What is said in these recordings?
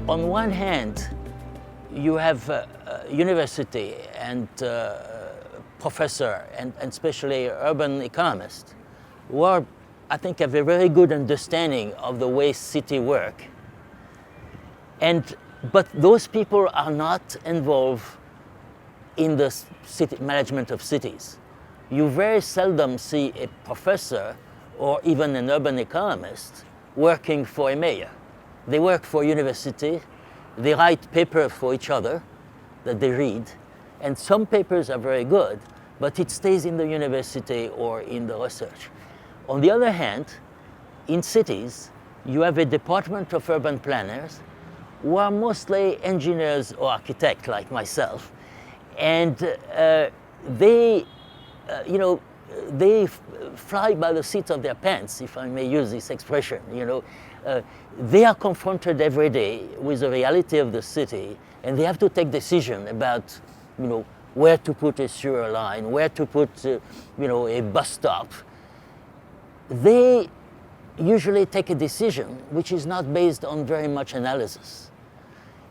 on one hand, you have university and professor and especially urban economists who are, I think, have a very good understanding of the way cities work. But those people are not involved in the city management of cities. You very seldom see a professor or even an urban economist working for a mayor. They work for university, they write papers for each other that they read, and some papers are very good, but it stays in the university or in the research. On the other hand, in cities, you have a department of urban planners who are mostly engineers or architects like myself, and they fly by the seat of their pants, if I may use this expression. They are confronted every day with the reality of the city, and they have to take decisions about, where to put a sewer line, where to put, a bus stop. They usually take a decision which is not based on very much analysis.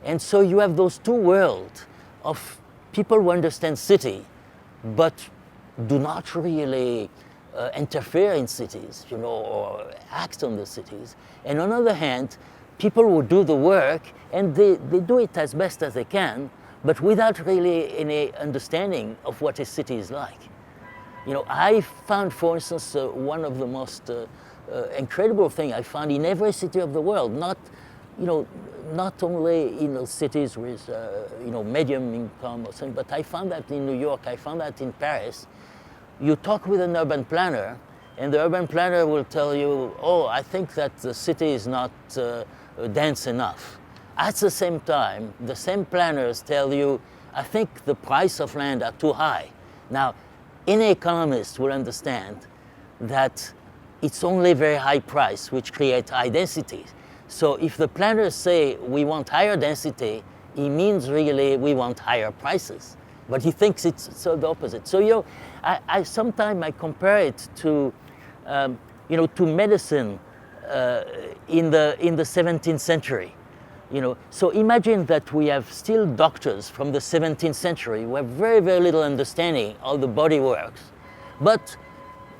And so you have those two worlds of people who understand city, but do not really interfere in cities, or act on the cities. And on the other hand, people who do the work, and they do it as best as they can, but without really any understanding of what a city is like. I found, for instance, one of the most incredible things I found in every city of the world, not only in cities with, medium income or something, but I found that in New York, I found that in Paris. You talk with an urban planner, and the urban planner will tell you, oh, I think that the city is not dense enough. At the same time, the same planners tell you, I think the price of land are too high. Now, any economist will understand that it's only very high price which create high density. So if the planners say we want higher density, it means really we want higher prices. But he thinks it's so the opposite. So I sometimes I compare it to to medicine in the 17th century. So imagine that we have still doctors from the 17th century who have very, very little understanding how the body works. But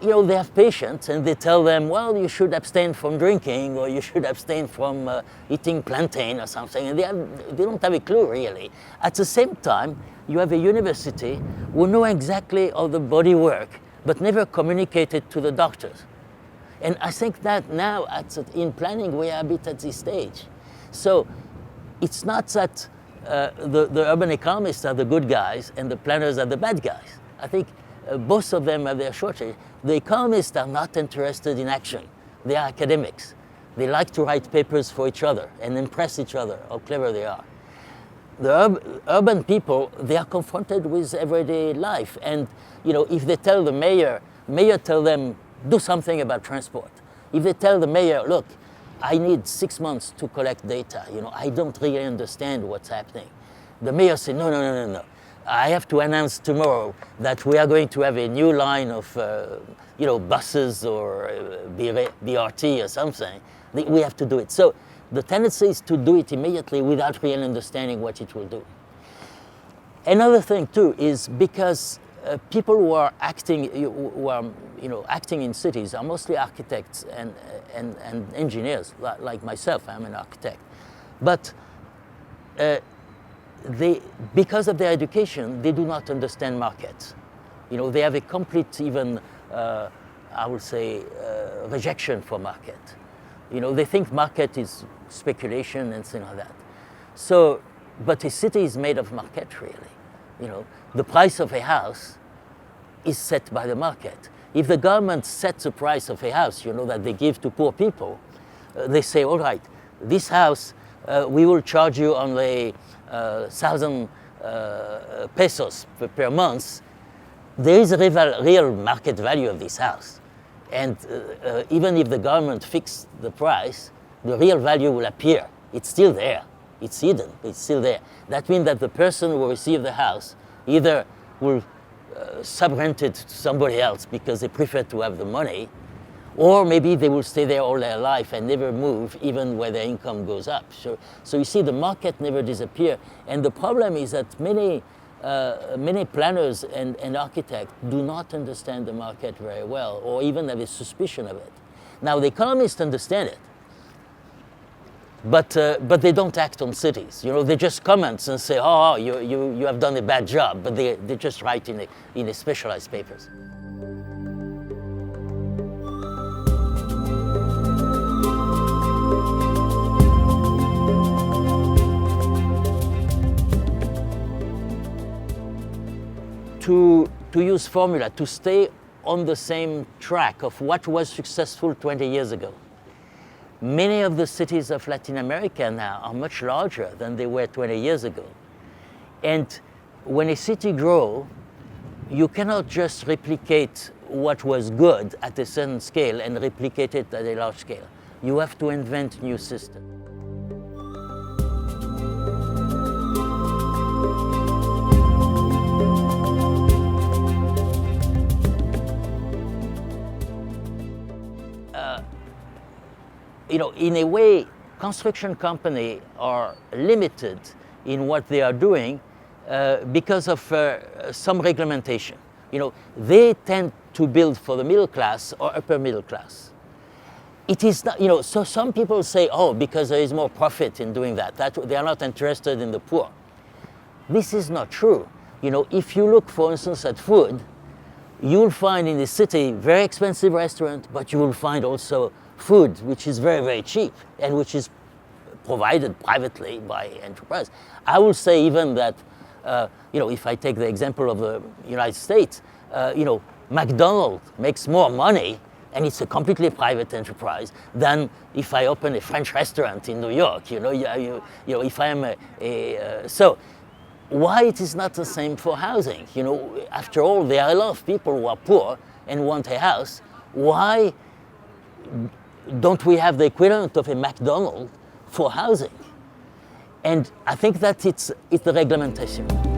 they have patients and they tell them, well, you should abstain from drinking or you should abstain from eating plantain or something. And they don't have a clue, really. At the same time, you have a university who know exactly how the body works, but never communicated to the doctors. And I think that now in planning, we are a bit at this stage. So it's not that the urban economists are the good guys and the planners are the bad guys. I think both of them have their shortage. The economists are not interested in action. They are academics. They like to write papers for each other and impress each other, how clever they are. The urban people, they are confronted with everyday life. And if they tell the mayor tell them, do something about transport. If they tell the mayor, look, I need 6 months to collect data, I don't really understand what's happening. The mayor said, no. I have to announce tomorrow that we are going to have a new line of, buses or BRT or something. We have to do it. So the tendency is to do it immediately without really understanding what it will do. Another thing too is because people who are acting, acting in cities are mostly architects and engineers, like myself. I'm an architect, but because of their education, they do not understand markets. They have a complete, even I would say, rejection for market. They think market is speculation and things like that. So, but a city is made of market, really. The price of a house is set by the market. If the government sets the price of a house, that they give to poor people, they say, all right, this house, we will charge you only 1,000 pesos per month. There is a real market value of this house. And even if the government fixed the price, the real value will appear. It's still there. It's hidden, it's still there. That means that the person who will receive the house either will sub-rent it to somebody else because they prefer to have the money, Or maybe they will stay there all their life and never move, even where their income goes up. So you see, the market never disappears. And the problem is that many planners and architects do not understand the market very well, or even have a suspicion of it. Now, the economists understand it, but they don't act on cities. You know, they just comment and say, oh, you have done a bad job, but they just write in a specialized papers. To use formula, to stay on the same track of what was successful 20 years ago. Many of the cities of Latin America now are much larger than they were 20 years ago. And when a city grows, you cannot just replicate what was good at a certain scale and replicate it at a large scale. You have to invent new systems. You know, in a way, construction companies are limited in what they are doing because of some regulation. You know, they tend to build for the middle class or upper middle class. It is not, you know, so some people say, oh, because there is more profit in doing that they are not interested in the poor. This is not true. You know, if you look, for instance, at food, you'll find in the city very expensive restaurant, but you will find also food which is very, very cheap and which is provided privately by enterprise. I will say even that, you know, if I take the example of the United States, you know, McDonald's makes more money, and it's a completely private enterprise, than if I open a French restaurant in New York. You know, you know, if I am so why it is not the same for housing? You know, after all, there are a lot of people who are poor and want a house. Why don't we have the equivalent of a McDonald's for housing? And I think that it's the regulation.